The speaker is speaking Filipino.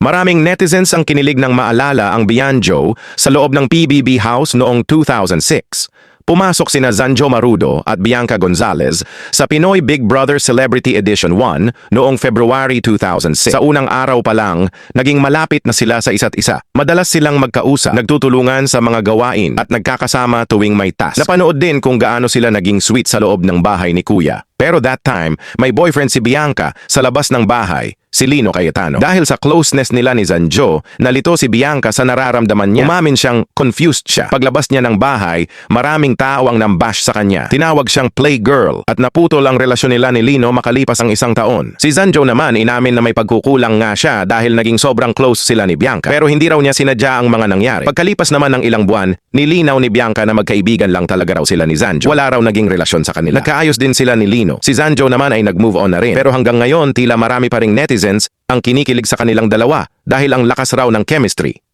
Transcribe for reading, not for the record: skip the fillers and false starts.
Maraming netizens ang kinilig ng maalala ang Bianjo sa loob ng PBB House noong 2006. Pumasok sina Zanjo Marudo at Bianca Gonzalez sa Pinoy Big Brother Celebrity Edition 1 noong February 2006. Sa unang araw pa lang, naging malapit na sila sa isa't isa. Madalas silang magkausap, nagtutulungan sa mga gawain at nagkakasama tuwing may task. Napanood din kung gaano sila naging sweet sa loob ng bahay ni Kuya. Pero that time, may boyfriend si Bianca sa labas ng bahay, si Lino Cayetano. Dahil sa closeness nila ni Zanjo, nalito si Bianca sa nararamdaman niya. Umamin siyang confused siya. Paglabas niya ng bahay, maraming tao ang nambash sa kanya. Tinawag siyang playgirl at naputol ang relasyon nila ni Lino makalipas ang isang taon. Si Zanjo naman inamin na may pagkukulang nga siya dahil naging sobrang close sila ni Bianca. Pero hindi raw niya sinadya ang mga nangyari. Pagkalipas naman ng ilang buwan, nilinaw ni Bianca na magkaibigan lang talaga raw sila ni Zanjo. Wala raw naging relasyon sa kanila. Nagkaayos din sila ni Lino. Si Zanjo naman ay nag-move on na rin. Pero hanggang ngayon, tila marami pa ring netizens ang kinikilig sa kanilang dalawa dahil ang lakas raw ng chemistry.